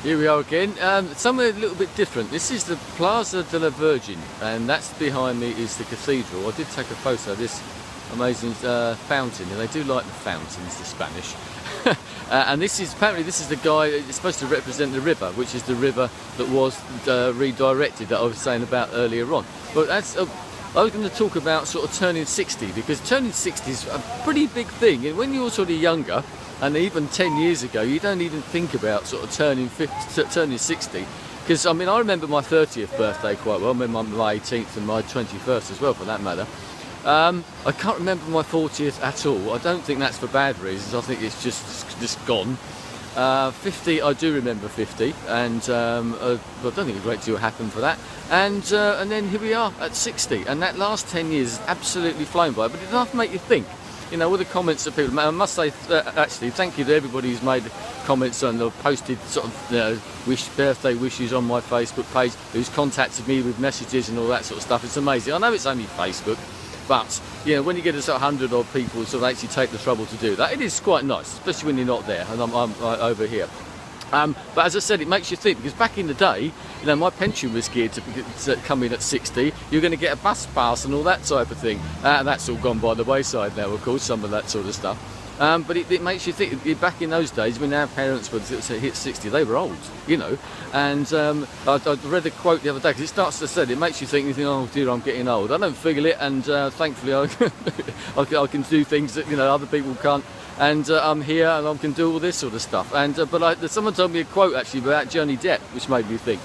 Here we are again, somewhere a little bit different. This is the Plaza de la Virgin, and that's behind me is the cathedral. I did take a photo of this amazing fountain, and they do like the fountains, the Spanish. And this is apparently the guy. It's supposed to represent the river, which is the river that was redirected that I was saying about earlier on. But that's I was going to talk about sort of turning 60, because turning 60 is a pretty big thing. And when you're sort of younger, and even 10 years ago, you don't even think about sort of turning 60. Because I mean, I remember my 30th birthday quite well. I remember my 18th and my 21st as well, for that matter. I can't remember my 40th at all. I don't think that's for bad reasons. I think it's just gone. 50, I do remember 50, and I don't think a great deal happened for that. And then here we are at 60, and that last 10 years has absolutely flown by. But it does make you think. You know, all the comments that people, I must say, actually, thank you to everybody who's made comments and posted sort of, birthday wishes on my Facebook page, who's contacted me with messages and all that sort of stuff. It's amazing. I know it's only Facebook, but you know, when you get a sort of 100 odd people sort of actually take the trouble to do that, it is quite nice, especially when you're not there, and I'm over here. But as I said, it makes you think, because back in the day, you know, my pension was geared to come in at 60. You're going to get a bus pass and all that type of thing. That's all gone by the wayside now, of course, some of that sort of stuff. But it makes you think, back in those days, when our parents would hit 60, they were old, you know. And I read a quote the other day, because it starts to say, it makes you think, oh dear, I'm getting old. I don't feel it, and thankfully I can do things that, you know, other people can't. And I'm here and I can do all this sort of stuff. And but someone told me a quote actually about Johnny Depp, which made me think,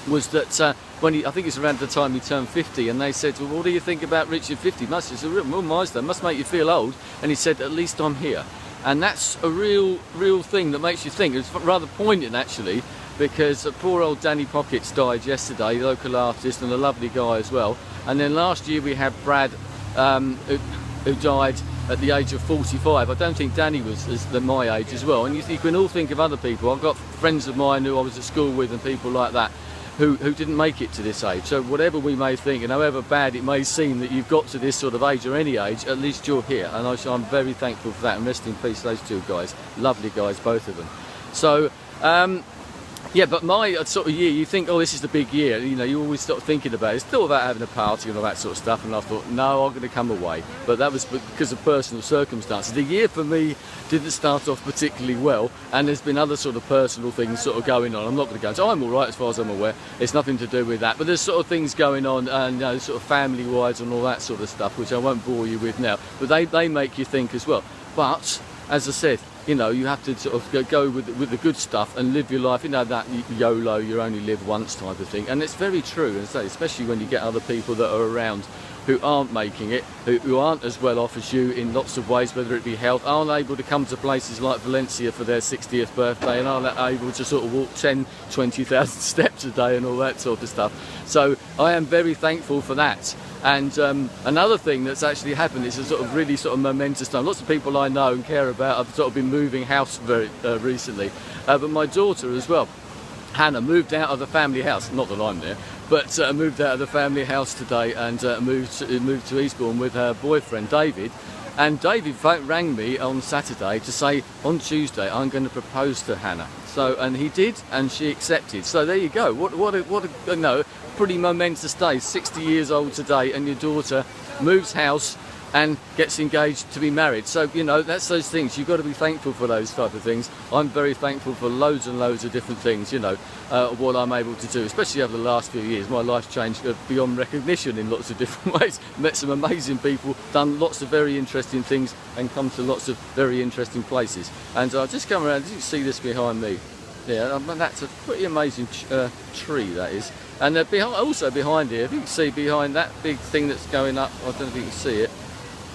was that when I think it's around the time he turned 50, and they said, well, what do you think about reaching 50? It's a real milestone, must make you feel old. And he said, at least I'm here. And that's a real thing that makes you think. It's rather poignant actually, because poor old Danny Pockets died yesterday, local artist and a lovely guy as well. And then last year we had Brad, who died at the age of 45. I don't think Danny was my age as well. And you can all think of other people. I've got friends of mine who I was at school with and people like that who didn't make it to this age. So whatever we may think, and however bad it may seem that you've got to this sort of age or any age, at least you're here. And I'm very thankful for that. And rest in peace, those two guys. Lovely guys, both of them. So, yeah, but my sort of year, you think, oh, this is the big year. You know, you always start thinking about it. It's still about having a party and all that sort of stuff. And I thought, no, I'm going to come away. But that was because of personal circumstances. The year for me didn't start off particularly well. And there's been other sort of personal things sort of going on. I'm not going to go into, I'm all right as far as I'm aware. It's nothing to do with that. But there's sort of things going on, and you know, sort of family-wise and all that sort of stuff, which I won't bore you with now. But they make you think as well. But, as I said, you know, you have to sort of go with the good stuff and live your life. You know, that YOLO, you only live once type of thing. And it's very true, and so, especially when you get other people that are around who aren't making it, who aren't as well off as you in lots of ways, whether it be health, aren't able to come to places like Valencia for their 60th birthday, and aren't able to sort of walk 10, 20,000 steps a day and all that sort of stuff. So I am very thankful for that. And another thing that's actually happened is a sort of really sort of momentous time. Lots of people I know and care about have sort of been moving house very recently. But my daughter as well, Hannah, moved out of the family house. Not that I'm there, but moved out of the family house today and moved to Eastbourne with her boyfriend David. And David rang me on Saturday to say on Tuesday I'm going to propose to Hannah. So, and he did, and she accepted. So there you go. What a no, pretty momentous day. 60 years old today, and your daughter moves house and gets engaged to be married. So, you know, that's those things. You've got to be thankful for those type of things. I'm very thankful for loads and loads of different things, you know, what I'm able to do, especially over the last few years. My life's changed beyond recognition in lots of different ways. Met some amazing people, done lots of very interesting things, and come to lots of very interesting places. And I'll just come around. Did you see this behind me? Yeah, that's a pretty amazing tree, that is. And also behind here, if you can see behind that big thing that's going up, I don't know if you can see it,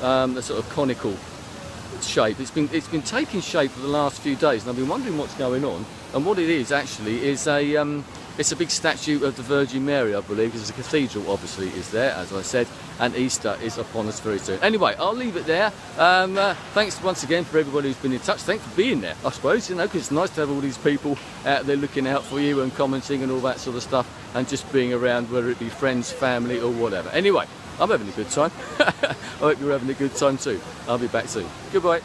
the sort of conical shape. It's been taking shape for the last few days, and I've been wondering what's going on. And what it is actually is it's a big statue of the Virgin Mary, I believe, because the cathedral obviously is there, as I said, and Easter is upon us very soon. Anyway, I'll leave it there. Thanks once again for everybody who's been in touch. Thanks for being there, I suppose, you know, because it's nice to have all these people out there looking out for you and commenting and all that sort of stuff, and just being around, whether it be friends, family, or whatever. Anyway, I'm having a good time. I hope you're having a good time too. I'll be back soon. Goodbye.